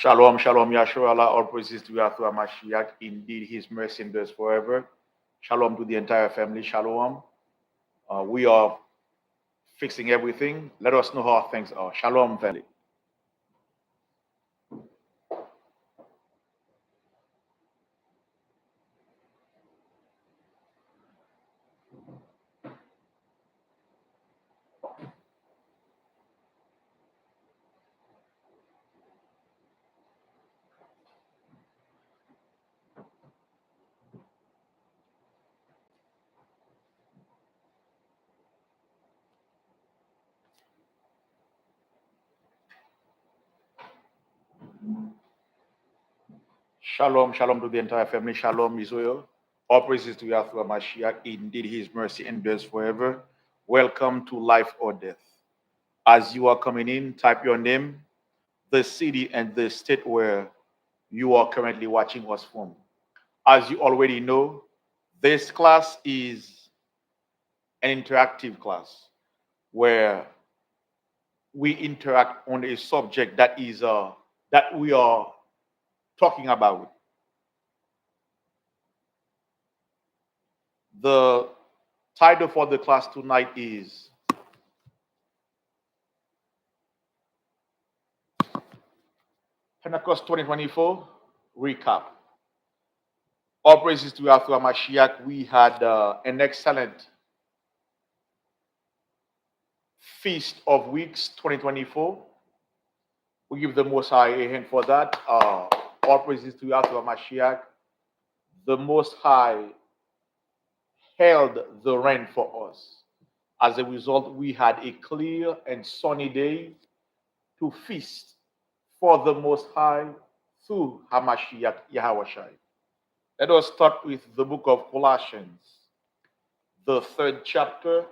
Shalom, shalom, Yahshua Allah, all praises to Yahshua Mashiach. Indeed, his mercy endures forever. Shalom to the entire family, shalom. We are fixing everything. Let us know how things are. Shalom, family. Shalom, shalom to the entire family. Shalom, Israel. All praises to Yahshua Mashiach. Indeed, his mercy endures forever. Welcome to Life or Death. As you are coming in, type your name, the city, and the state where you are currently watching us from. As you already know, this class is an interactive class where we interact on a subject that we are talking about. The title for the class tonight is Pentecost 2024 Recap. All praises to Yahshua Mashiach. We had an excellent Feast of Weeks 2024. We give the Most High a hand for that. All praises to Yahshua Mashiach. The Most High held the rain for us. As a result, we had a clear and sunny day to feast for the Most High through Hamashiach Yahawashi. Let us start with the book of Colossians, the 3rd chapter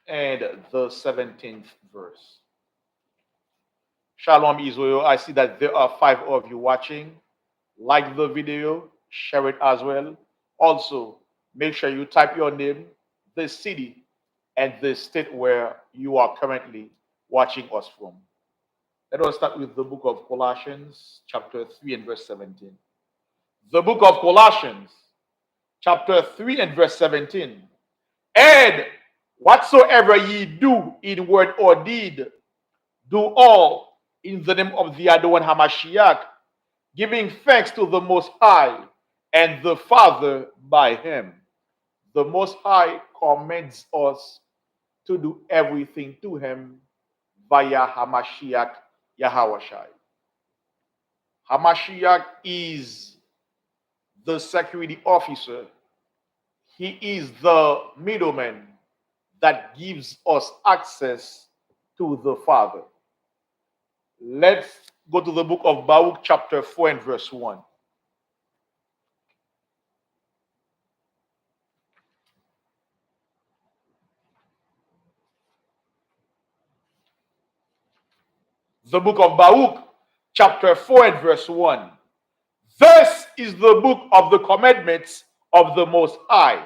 and the 17th verse. Shalom, Israel. I see that there are 5 of you watching. Like the video, share it as well. Also, make sure you type your name, the city, and the state where you are currently watching us from. Let us start with the book of Colossians, chapter 3 and verse 17. The book of Colossians, chapter 3 and verse 17. And whatsoever ye do in word or deed, do all in the name of the Adon Hamashiach, giving thanks to the Most High and the Father by him. The Most High commands us to do everything to him via Hamashiach Yahawashai. Hamashiach is the security officer. He is the middleman that gives us access to the Father. Let's go to the book of Baruch, chapter 4 and verse 1. The book of Baruch, chapter 4 and verse 1. This is the book of the commandments of the Most High,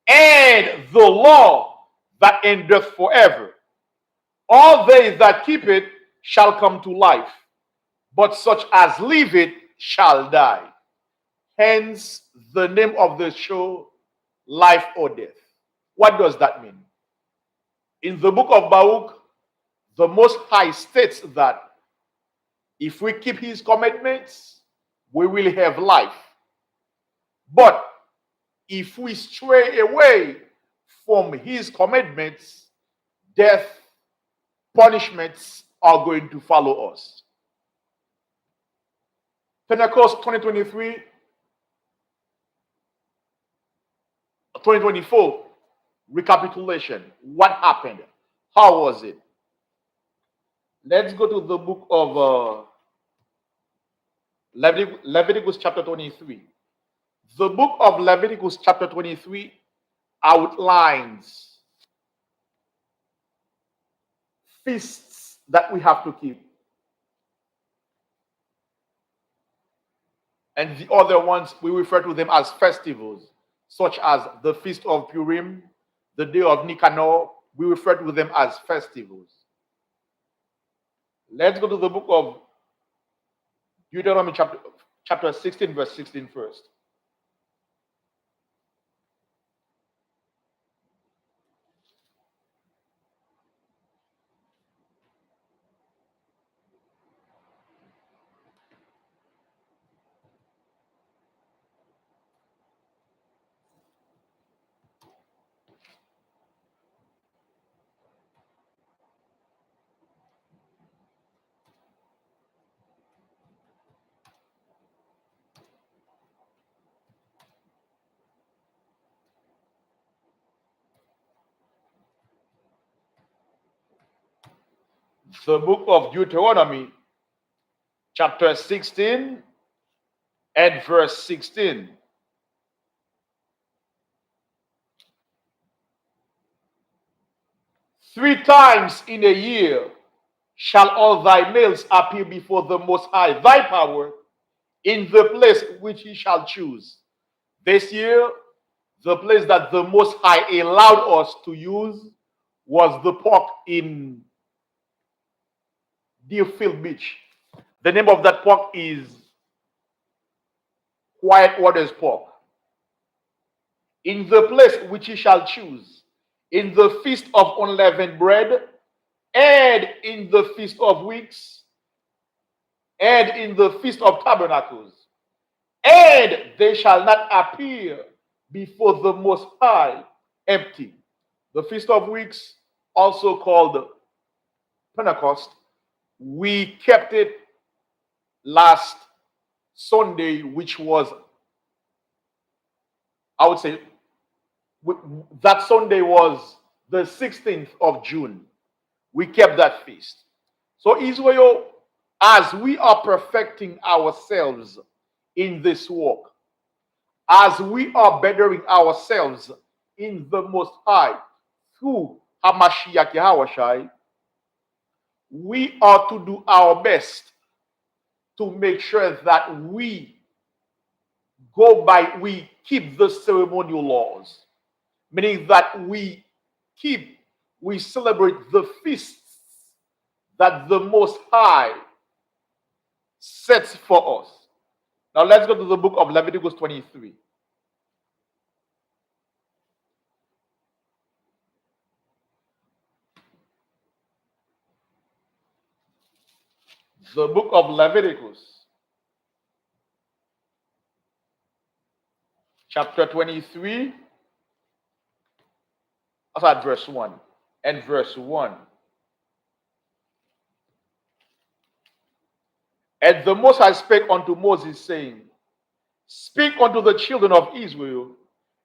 and the law that endureth forever. All they that keep it shall come to life, but such as leave it shall die. Hence the name of the show, Life or Death. What does that mean? In the book of Baruch, the Most High states that if we keep his commandments, we will have life. But if we stray away from his commandments, death, punishments are going to follow us. Pentecost 2024 recapitulation. What happened? How was it? Let's go to the book of Leviticus chapter 23. The book of Leviticus chapter 23 outlines feasts that we have to keep. And the other ones, we refer to them as festivals, such as the Feast of Purim, the Day of Nicanor. We refer to them as festivals. Let's go to the book of Deuteronomy chapter 16, verse 16 first. The book of Deuteronomy, chapter 16 and verse 16. Three times in a year shall all thy males appear before the Most High, thy power, in the place which he shall choose. This year, the place that the Most High allowed us to use was the park in Deerfield Beach. The name of that park is Quiet Waters Park. In the place which he shall choose, in the feast of unleavened bread, and in the feast of weeks, and in the feast of tabernacles, and they shall not appear before the Most High empty. The feast of weeks, also called Pentecost, we kept it last Sunday, which was, I would say, that Sunday was the 16th of June. We kept that feast. So, Israel, as we are perfecting ourselves in this walk, as we are bettering ourselves in the Most High through Hamashiach Yahawashai, we are to do our best to make sure that we keep the ceremonial laws, meaning that we celebrate the feasts that the Most High sets for us. Now let's go to the book of Leviticus 23. The book of Leviticus, chapter 23, that's at verse 1 and verse 1. And the Most High spake unto Moses, saying, Speak unto the children of Israel,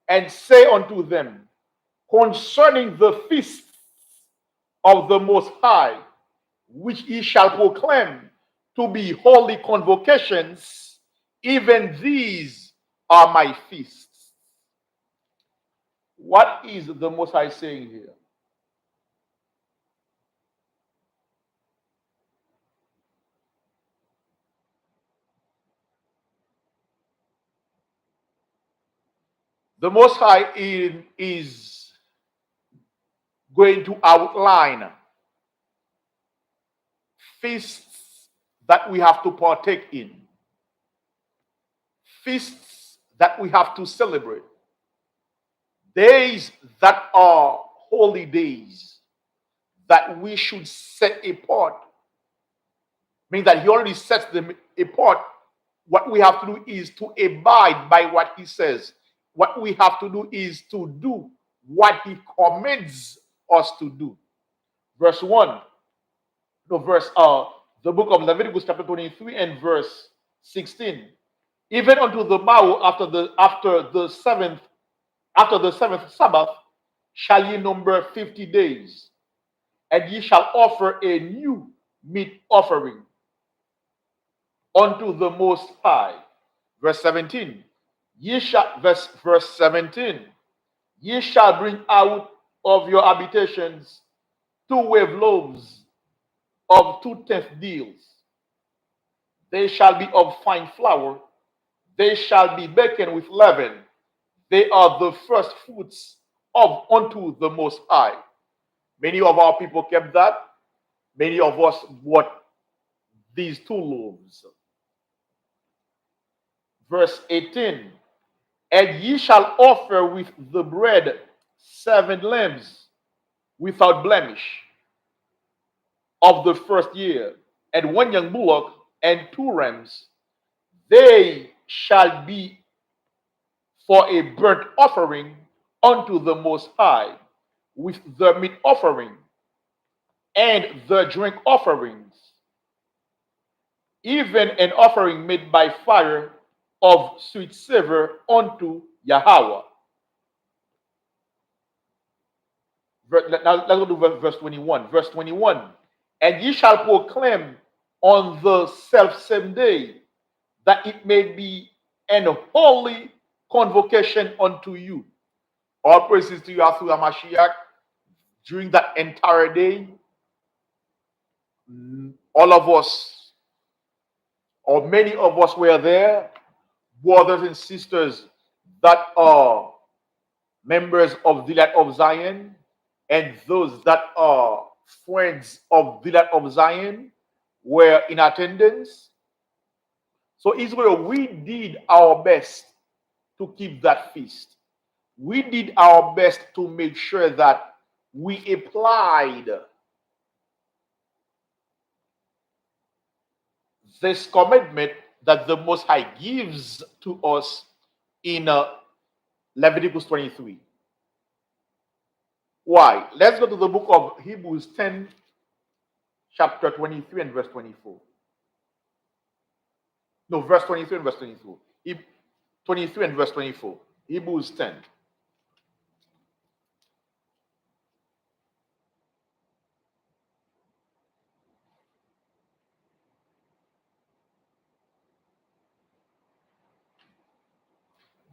and say unto them, concerning the feasts of the Most High, which ye shall proclaim to be holy convocations, even these are my feasts. What is the Most High saying here? The Most High is going to outline feasts that we have to partake in, feasts that we have to celebrate, days that are holy days that we should set apart. Meaning that he already sets them apart. What we have to do is to abide by what he says. What we have to do is to do what he commands us to do. Verse 1, the book of Leviticus chapter 23 and verse 16. Even unto the morrow after the seventh Sabbath shall ye number 50 days, and ye shall offer a new meat offering unto the Most High. Verse 17. Verse 17. Ye shall bring out of your habitations 2 wave loaves of 2/10 deals. They shall be of fine flour. They shall be baked with leaven. They are the first fruits of unto the Most High. Many of our people kept that. Many of us bought these 2 loaves. Verse 18. And ye shall offer with the bread 7 lambs without blemish of the first year, and 1 young bullock, and 2 rams. They shall be for a burnt offering unto the Most High, with the meat offering and the drink offerings, even an offering made by fire of sweet savor unto Yahweh. Now let's go to verse 21. Verse 21. And ye shall proclaim on the selfsame day that it may be an holy convocation unto you. All praises to Yahshua Mashiach. During that entire day, all of us, or many of us, were there, brothers and sisters that are members of the Light of Zion, and those that are friends of the Light of Zion were in attendance. So, Israel, we did our best to keep that feast. We did our best to make sure that we applied this commitment that the Most High gives to us in Leviticus 23. Why? Let's go to the book of Hebrews 10, chapter 23 and verse 24. No, verse 23 and verse 24. 23 and verse 24. Hebrews 10.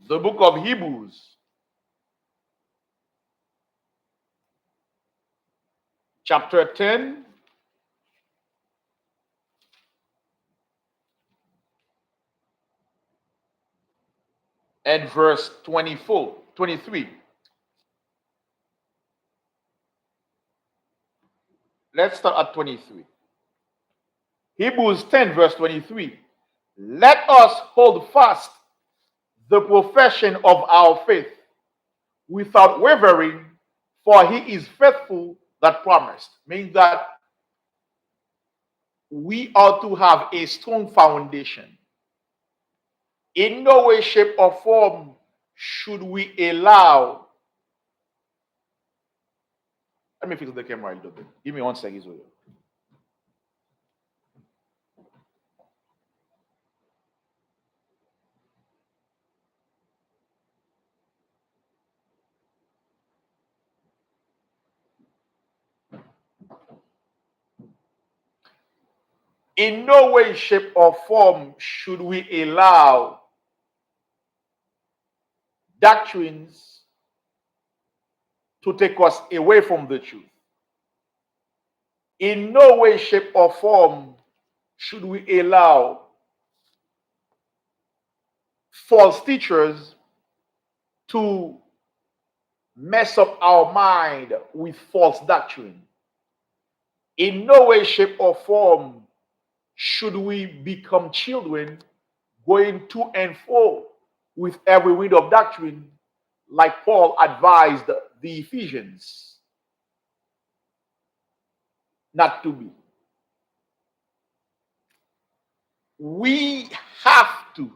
The book of Hebrews, chapter 10, and verse 24, 23. Let's start at 23. Hebrews 10, verse 23. Let us hold fast the profession of our faith without wavering, for he is faithful that promised. Means that we ought to have a strong foundation. In no way, shape, or form should we allow. Let me fix the camera a little bit. Give me 1 second, Israel. In no way, shape, or form should we allow doctrines to take us away from the truth. In no way, shape, or form should we allow false teachers to mess up our mind with false doctrine. In no way, shape, or form should we become children going to and fro with every wind of doctrine, like Paul advised the Ephesians not to be. We have to,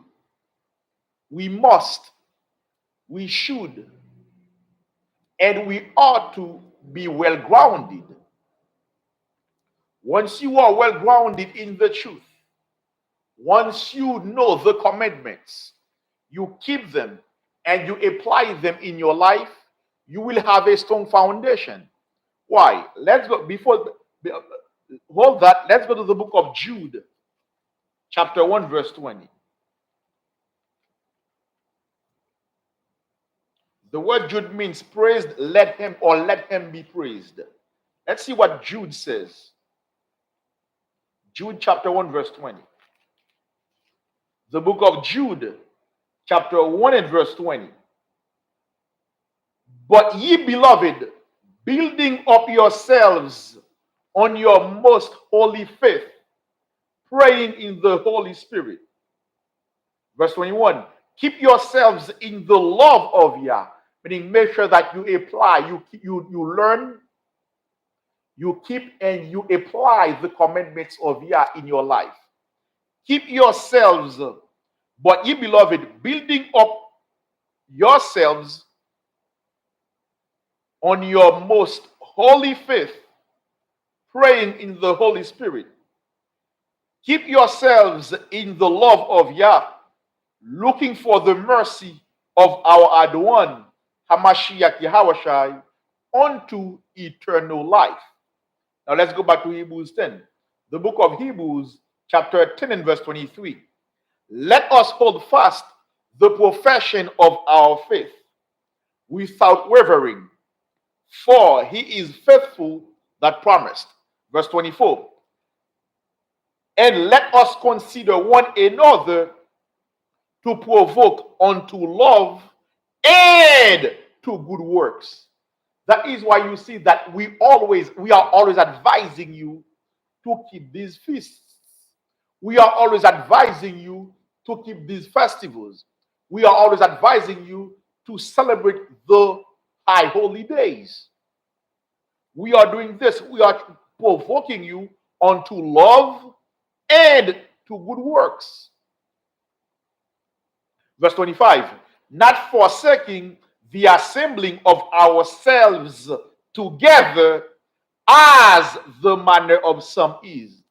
we must, we should, and we ought to be well grounded. Once you are well grounded in the truth, once you know the commandments, you keep them and you apply them in your life, you will have a strong foundation. Why? Let's go, before, hold that, let's go to the book of Jude, chapter 1, verse 20. The word Jude means praised, let him, or let him be praised. Let's see what Jude says. Jude chapter 1, verse 20. The book of Jude, chapter 1 and verse 20. But ye beloved, building up yourselves on your most holy faith, praying in the Holy Spirit. Verse 21. Keep yourselves in the love of Yah. Meaning make sure that you apply, you learn, you keep and you apply the commandments of Yah in your life. Keep yourselves, but ye beloved, building up yourselves on your most holy faith, praying in the Holy Spirit. Keep yourselves in the love of Yah, looking for the mercy of our Adon, Hamashiach Yahawashai, unto eternal life. Now let's go back to Hebrews 10. The book of Hebrews, chapter 10 and verse 23. Let us hold fast the profession of our faith without wavering, for he is faithful that promised. Verse 24. And let us consider one another to provoke unto love and to good works. That is why you see that we are always advising you to keep these feasts. We are always advising you to keep these festivals. We are always advising you to celebrate the high holy days. We are doing this. We are provoking you unto love and to good works. Verse 25, not forsaking the assembling of ourselves together as the manner of some is.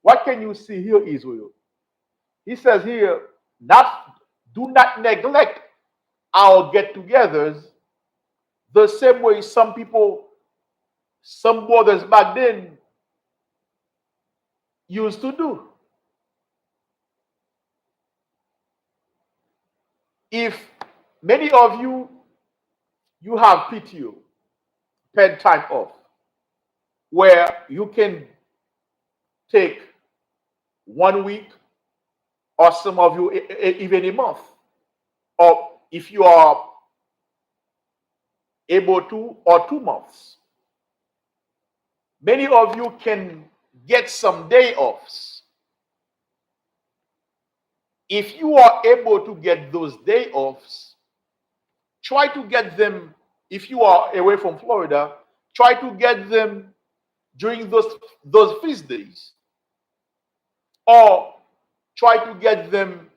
What can you see here, Israel? He says here, do not neglect our get-togethers the same way some people, some brothers back then used to do. If many of you have PTO, paid time off, where you can take 1 week, or some of you even a month, or if you are able to, or 2 months. Many of you can get some day offs. If you are able to get those day offs, try to get them. If you are away from Florida, try to get them during those feast days, or try to get them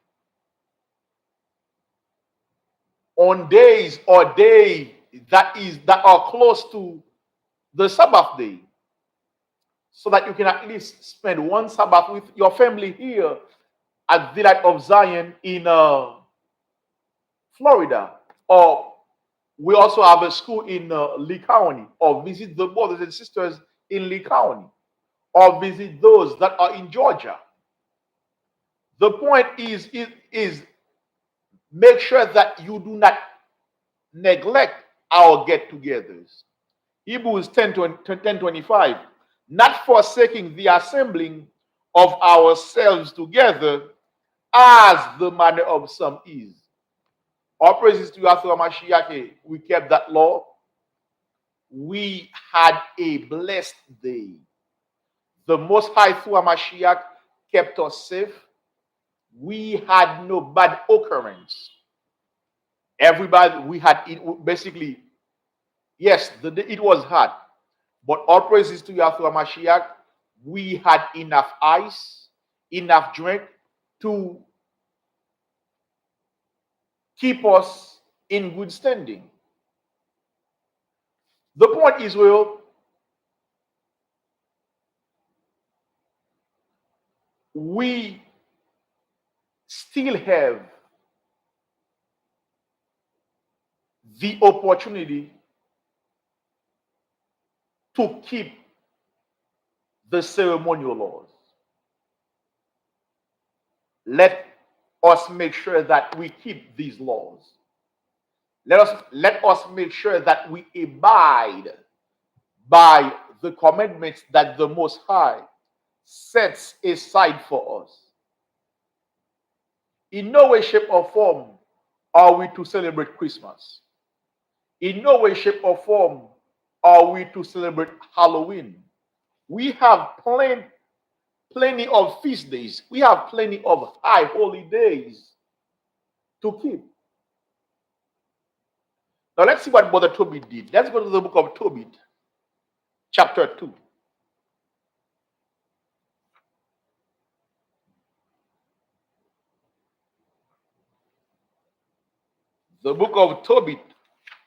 on days or day that are close to the Sabbath day, so that you can at least spend one Sabbath with your family here at the Light of Zion in Florida. Or we also have a school in Lee County, or visit the brothers and sisters in Lee County, or visit those that are in Georgia. The point is make sure that you do not neglect our get-togethers. Hebrews 10:25, not forsaking the assembling of ourselves together as the manner of some is. All praises to Yahweh Mashiach. We kept that law. We had a blessed day. The Most High through Mashiach kept us safe. We had no bad occurrence. Everybody, we had it basically. Yes, it was hard, but all praises to Yahweh Mashiach. We had enough ice, enough drink to keep us in good standing. The point is, well, we still have the opportunity to keep the ceremonial laws. Let us make sure that we keep these laws. Let us make sure that we abide by the commandments that the Most High sets aside for us. In no way, shape, or form are we to celebrate Christmas. In no way, shape, or form are we to celebrate Halloween. We have plenty of feast days. We have plenty of high holy days to keep. Now let's see what Brother Tobit did. Let's go to the book of Tobit, chapter 2. The book of Tobit,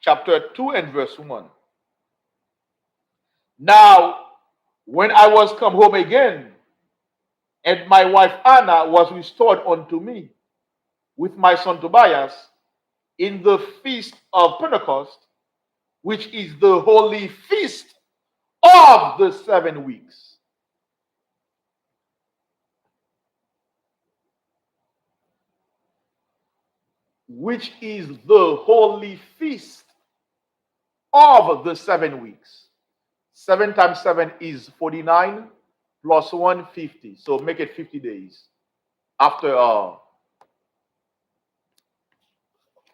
chapter 2 and verse 1. Now, when I was come home again, and my wife Anna was restored unto me with my son Tobias in the feast of Pentecost, which is the holy feast of the 7 weeks. Which is the holy feast of the 7 weeks. 7 times 7 is 49 plus 150. So make it 50 days. After on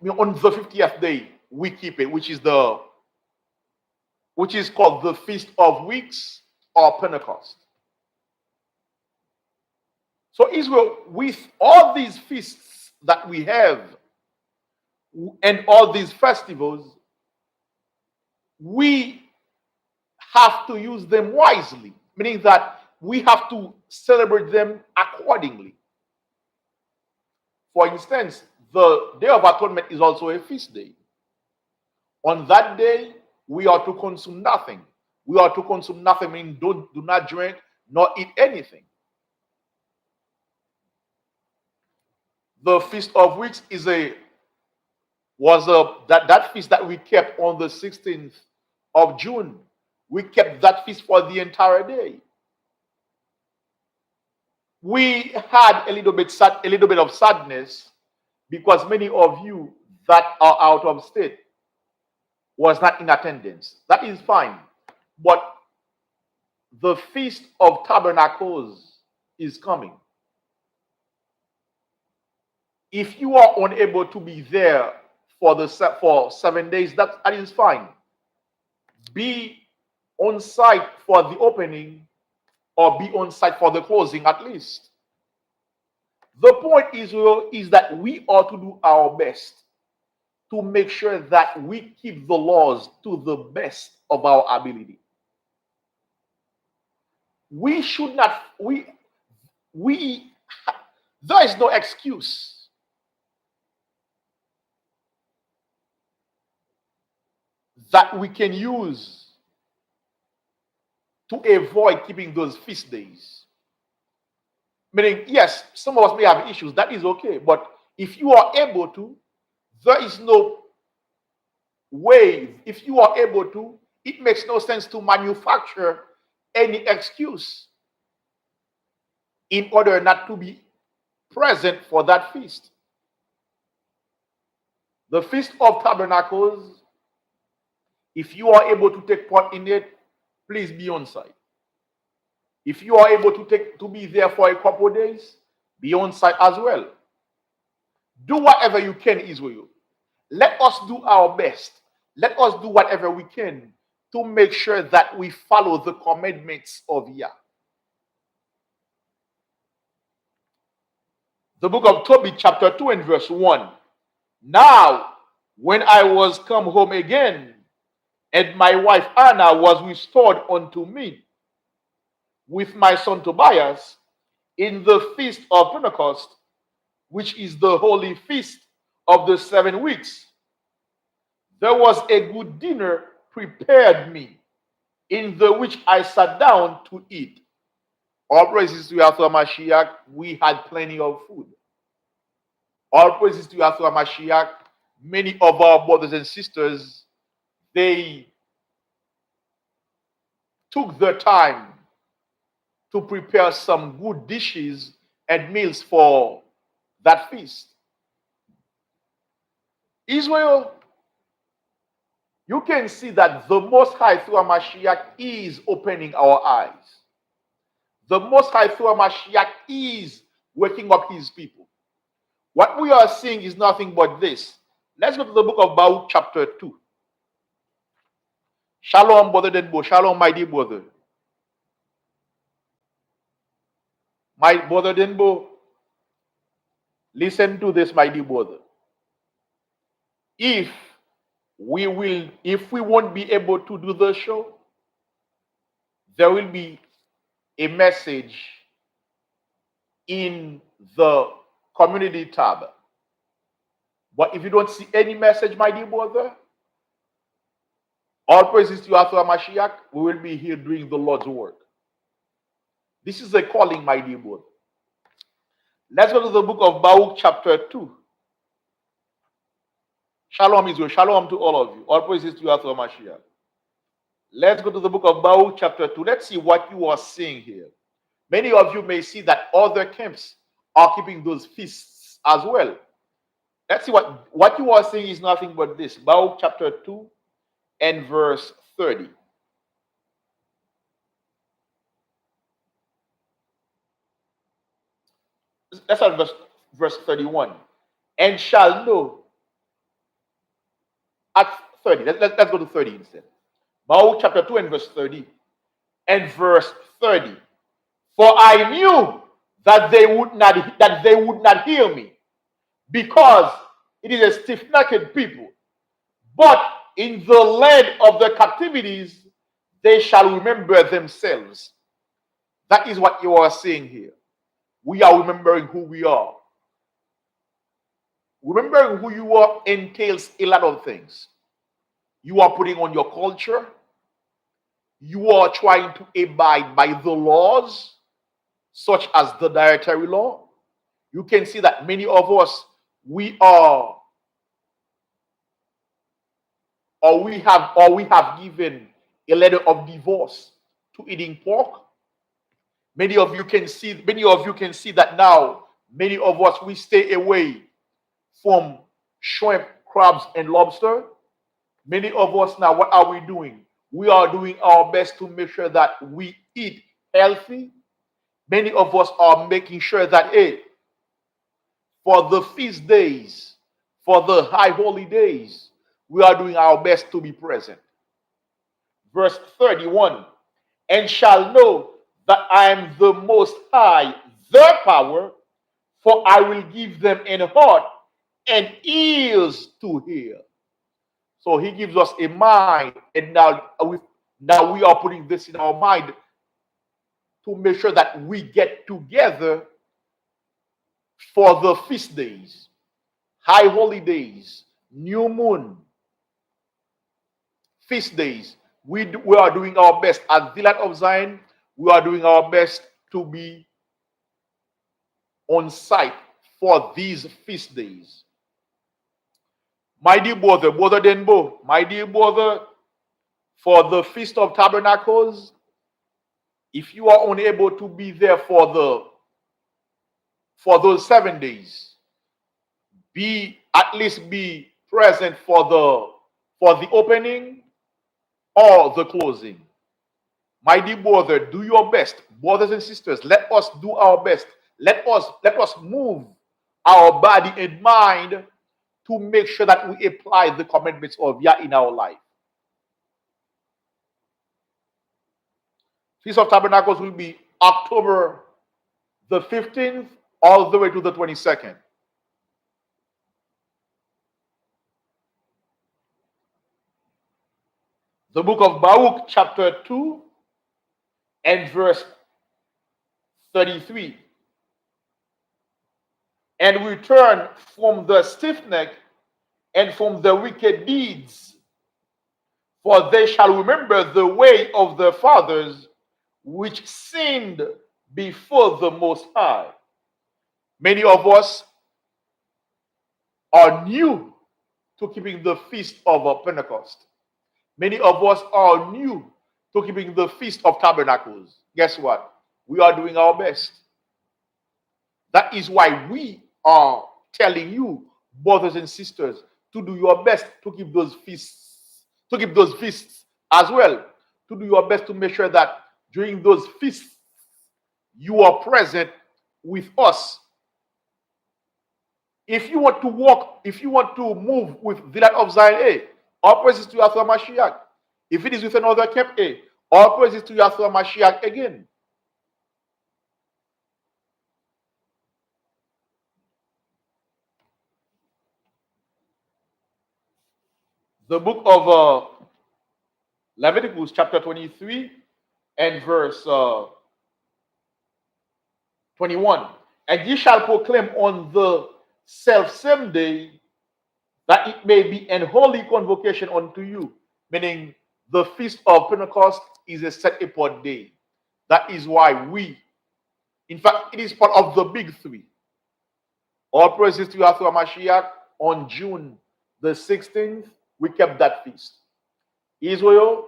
the 50th day, we keep it, which is called the Feast of Weeks or Pentecost. So Israel, with all these feasts that we have and all these festivals, we have to use them wisely, meaning that we have to celebrate them accordingly. For instance, the Day of Atonement is also a feast day. On that day, we are to consume nothing. We are to consume nothing, meaning do not drink nor eat anything. The Feast of Weeks that feast that we kept on the 16th of June. We kept that feast for the entire day. We had a little bit of sadness because many of you that are out of state was not in attendance. That is fine. But the Feast of Tabernacles is coming. If you are unable to be there for 7 days, that is fine. Be on site for the opening or be on site for the closing at least. The point, Israel, is that we ought to do our best to make sure that we keep the laws to the best of our ability. We should not, there is no excuse that we can use to avoid keeping those feast days. Meaning, yes, some of us may have issues, that is okay. But if you are able to, there is no way. If you are able to, it makes no sense to manufacture any excuse in order not to be present for that feast. The Feast of Tabernacles, if you are able to take part in it, please be on site. If you are able to be there for a couple of days, be on site as well. Do whatever you can, Israel. Let us do our best. Let us do whatever we can to make sure that we follow the commandments of Yah. The book of Tobit, chapter 2 and verse 1. Now, when I was come home again, and my wife Anna was restored unto me with my son Tobias in the feast of Pentecost, which is the holy feast of the 7 weeks, there was a good dinner prepared me, in the which I sat down to eat. All praises to Yahweh Mashiach, we had plenty of food. All praises to Yahweh Mashiach, many of our brothers and sisters, they took their time to prepare some good dishes and meals for that feast. Israel, you can see that the Most High through Mashiach is opening our eyes. The Most High through Mashiach is waking up his people. What we are seeing is nothing but this. Let's go to the book of Baruch, chapter 2. Shalom, brother Denbo. Shalom, my dear brother. My brother Denbo, listen to this, my dear brother. if if we won't be able to do the show, there will be a message in the community tab. But if you don't see any message, my dear brother, all praises to Yahweh Mashiach, we will be here doing the Lord's work. This is a calling, my dear brother. Let's go to the book of Baruch, chapter 2. Shalom, Israel. Shalom to all of you. All praises to Yahweh Mashiach. Let's go to the book of Baruch, chapter 2. Let's see what you are seeing here. Many of you may see that other camps are keeping those feasts as well. Let's see what you are seeing is nothing but this. Baruch chapter 2 and verse 30. Let's start verse 31. And shall know at 30. Let's go to 30 instead. Baruch chapter 2 and verse 30. And verse 30. For I knew that they would not hear me, because it is a stiff-necked people. But in the land of the captivities, they shall remember themselves. That is what you are seeing here. We are remembering who we are. Remembering who you are entails a lot of things. You are putting on your culture. You are trying to abide by the laws, such as the dietary law. You can see that many of us, we have given a letter of divorce to eating pork. Many of you can see that now. Many of us, we stay away from shrimp, crabs, and lobster. Many of us now, what are we doing? We are doing our best to make sure that we eat healthy. Many of us are making sure that, hey, for the feast days, for the high holy days, we are doing our best to be present. Verse 31, and shall know that I am the Most High, their power, for I will give them an heart and ears to hear. So he gives us a mind, and now we are putting this in our mind to make sure that we get together for the feast days, high holy days, new moon, feast days. We are doing our best at the land of Zion. We are doing our best to be on site for these feast days. My dear brother, Brother Denbo, my dear brother, for the Feast of Tabernacles, if you are unable to be there for those 7 days, at least be present for the opening or the closing. My dear brother, do your best. Brothers and sisters, let us do our best. Let us move our body and mind to make sure that we apply the commandments of Yah in our life. Feast of Tabernacles will be October the 15th all the way to the 22nd. The book of Baruch, chapter 2 and verse 33. And return from the stiff neck and from the wicked deeds, for they shall remember the way of their fathers, which sinned before the Most High. Many of us are new to keeping the feast of Pentecost. Many of us are new to keeping the Feast of Tabernacles. Guess what? We are doing our best. That is why we are telling you, brothers and sisters, to do your best to keep those feasts as well. To do your best to make sure that during those feasts, you are present with us. If you want to walk, if you want to move with the land of Zion, all praises to Yahweh Mashiach. If it is with another camp, all praises to Yahweh Mashiach again. The book of Leviticus, chapter 23, and verse 21. And ye shall proclaim on the self-same day that it may be an holy convocation unto you, meaning the feast of Pentecost is a set apart day. That is why in fact, it is part of the big three. All praises to Yahweh Mashiach. On June the 16th, we kept that feast. Israel,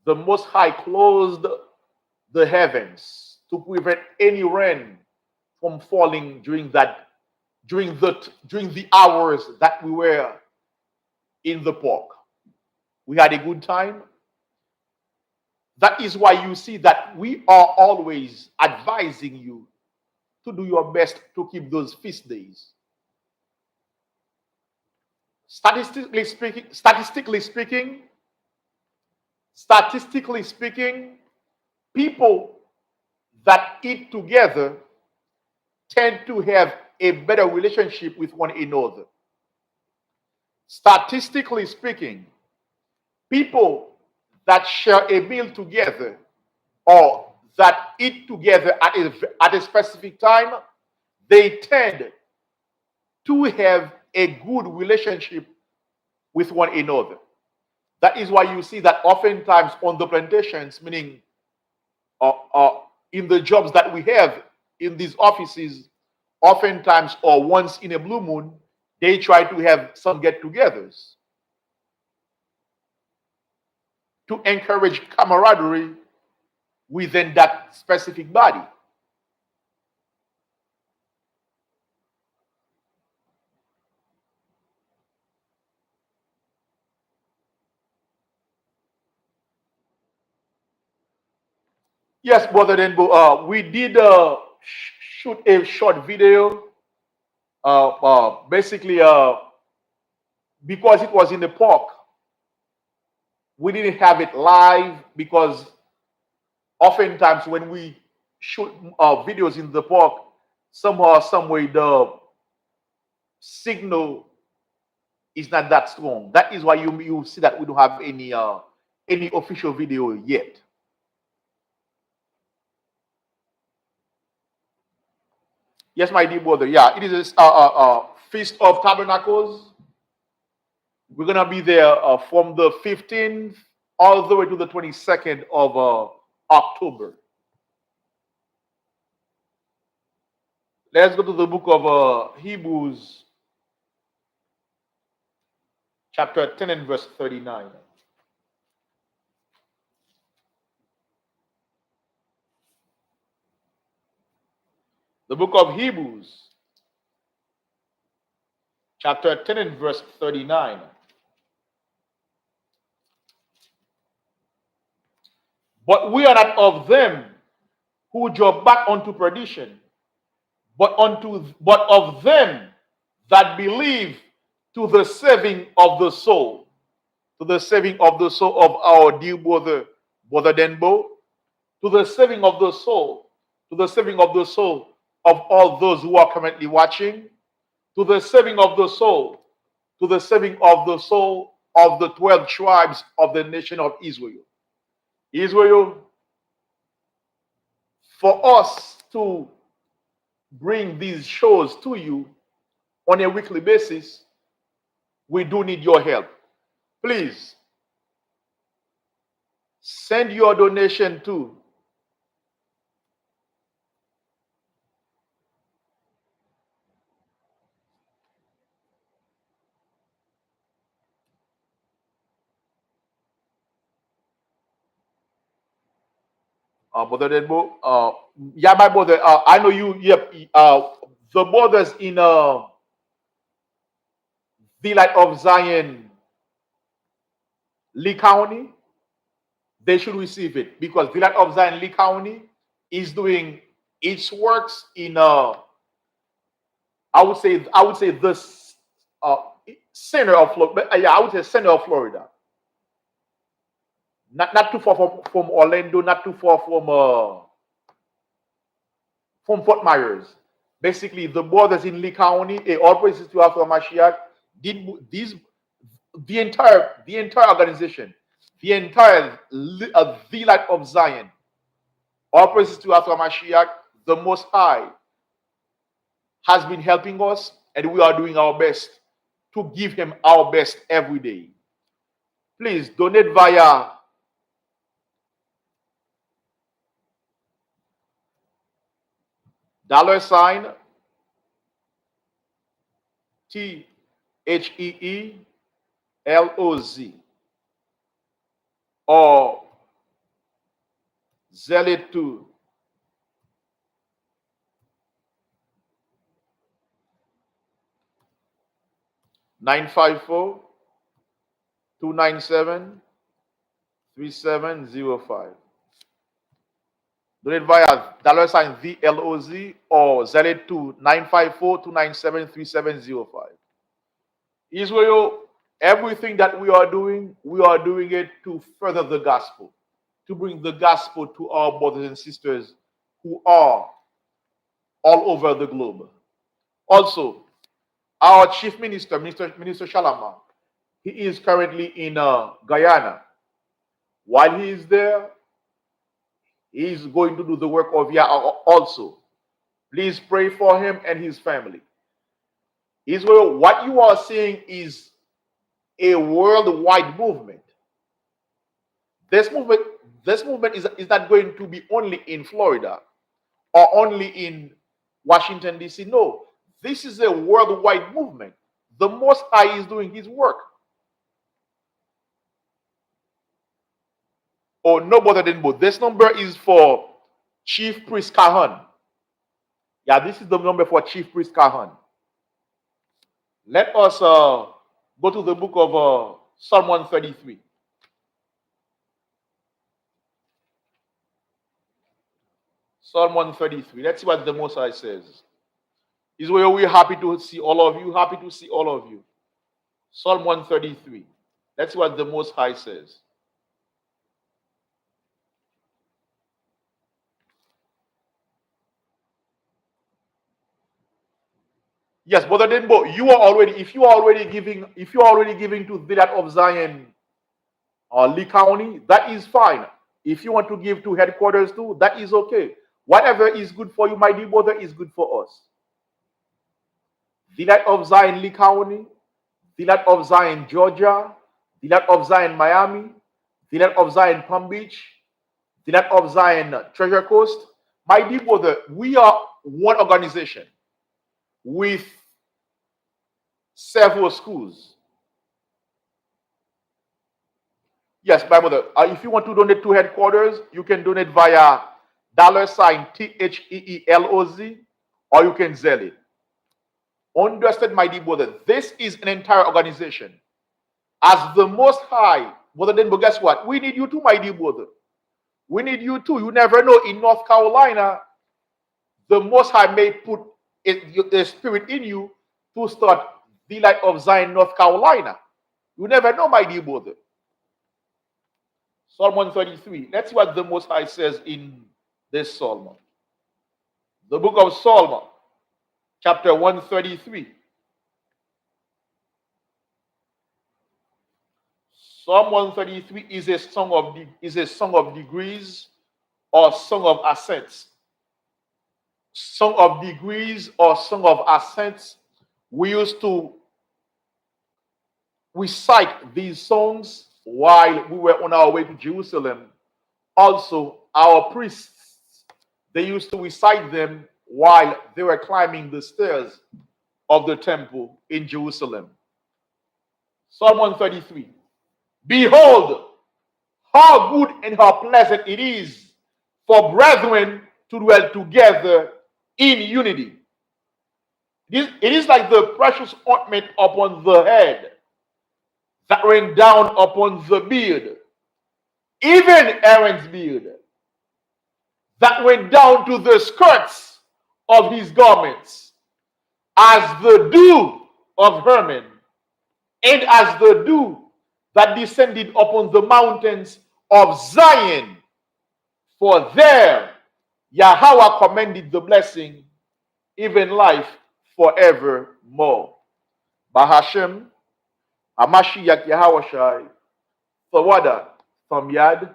the Most High closed the heavens to prevent any rain from falling during the hours that we were in the park. We had a good time. That is why you see that we are always advising you to do your best to keep those feast days. Statistically speaking, people that eat together tend to have a better relationship with one another. Statistically speaking, people that share a meal together or that eat together at a specific time, they tend to have a good relationship with one another. That is why you see that oftentimes on the plantations, meaning in the jobs that we have in these offices, oftentimes or once in a blue moon, they try to have some get-togethers to encourage camaraderie within that specific body. Yes, Brother Denbo, we did shoot a short video. Basically, because it was in the park, we didn't have it live because oftentimes when we shoot videos in the park, somehow, some way, the signal is not that strong. That is why you see that we don't have any official video yet. Yes, my dear brother. Yeah, it is a Feast of Tabernacles. We're gonna be there from the 15th all the way to the 22nd of October. Let's go to the book of Hebrews, chapter 10 and verse 39. The book of Hebrews, chapter 10 and verse 39. But we are not of them who draw back unto perdition, but of them that believe to the saving of the soul. To the saving of the soul of our dear brother Denbo, to the saving of the soul, to the saving of the soul of all those who are currently watching, to the saving of the soul, to the saving of the soul of the 12 tribes of the nation of Israel. Israel, for us to bring these shows to you on a weekly basis, we do need your help. Please send your donation to Brother Denbo. Yeah, my brother. I know you. Yep. The brothers in the Light of Zion, Lee County, they should receive it because the Light of Zion, Lee County, is doing its works in I would say this center of Florida. Yeah, I would say center of Florida. Not too far from Orlando, not too far from Fort Myers. Basically, the brothers in Lee County, all praises to Afro Mashiach, did these the entire organization, the light of Zion, all praises to Yahshua Mashiach, the Most High, has been helping us, and we are doing our best to give him our best every day. Please donate via $THEELOZ or Zealot to 954-297-3705. Donate via $THELOZ or Zealot to 954-297-3705. Israel, everything that we are doing it to further the gospel, to bring the gospel to our brothers and sisters who are all over the globe. Also, our chief minister, Minister Shalama, he is currently in Guyana. While he is there, he is going to do the work of Yah also. Please pray for him and his family. Israel, what you are seeing is a worldwide movement. This movement is not going to be only in Florida or only in Washington, D.C. No, this is a worldwide movement. The Most High is doing his work. Or no better than both. This number is for Chief Priest Kahan. Yeah, this is the number for Chief Priest Kahan. Let us go to the book of Psalm 133. Psalm 133. Let's see what the Most High says. Israel, we're happy to see all of you. Happy to see all of you. Psalm 133. Let's see what the Most High says. Yes, Brother Denbo, if you are already giving to the light of Zion or Lee County, that is fine. If you want to give to headquarters too, that is okay. Whatever is good for you, my dear brother, is good for us. The light of Zion Lee County, the light of Zion Georgia, the light of Zion Miami, the light of Zion Palm Beach, the light of Zion Treasure Coast. My dear brother, we are one organization with several schools. Yes, my brother, if you want to donate to headquarters, you can donate via $THEELOZ or you can Zelle it. Understand, my dear brother, this is an entire organization. As the Most High, brother, then, but guess what? We need you too, my dear brother. We need you too. You never know, in North Carolina, the Most High may put the spirit in you to start the light of Zion, North Carolina. You never know, my dear brother. Psalm 133. Let's see what the Most High says in this psalm. The book of Psalm, chapter 133. Psalm 133 is a song of degrees or song of ascents. Song of degrees or song of ascents. We used to recite these songs while we were on our way to Jerusalem. Also, our priests, they used to recite them while they were climbing the stairs of the temple in Jerusalem. Psalm 133. Behold, how good and how pleasant it is for brethren to dwell together in unity. It is like the precious ointment upon the head that rained down upon the beard, even Aaron's beard, that went down to the skirts of his garments, as the dew of Hermon, and as the dew that descended upon the mountains of Zion. For there Yahweh commanded the blessing, even life forevermore. Bahashem, Amashiach Yahawashai, Tawada, Tamyad,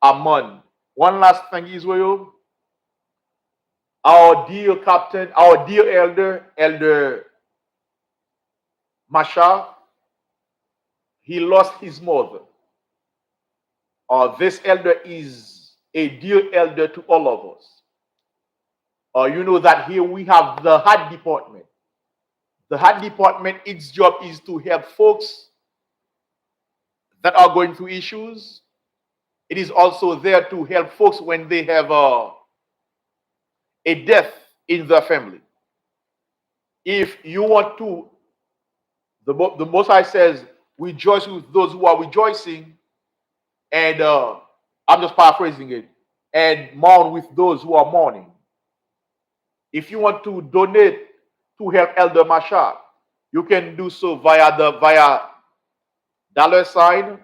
Aman. One last thing, Israel. Our dear captain, our dear Elder Masha, he lost his mother. This elder is a dear elder to all of us. You know that here we have the heart department. The heart department, its job is to help folks that are going through issues. It is also there to help folks when they have a death in their family. If you want to, the Most High says, rejoice with those who are rejoicing, and I'm just paraphrasing it, and mourn with those who are mourning. If you want to donate to help Elder Masha, you can do so via $, via $,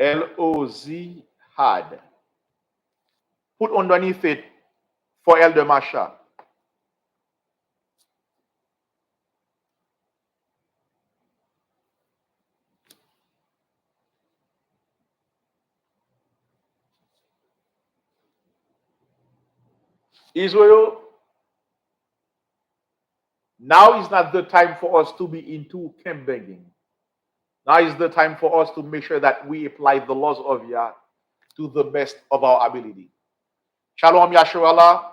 LOZ had. Put underneath it for Elder Masha. Israel, now is not the time for us to be into camp begging. Now is the time for us to make sure that we apply the laws of Yah to the best of our ability. Shalom Yasharallah.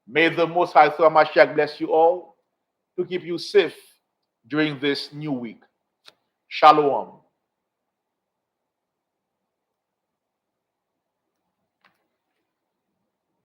May the Most High through Mashiach bless you all to keep you safe during this new week. Shalom.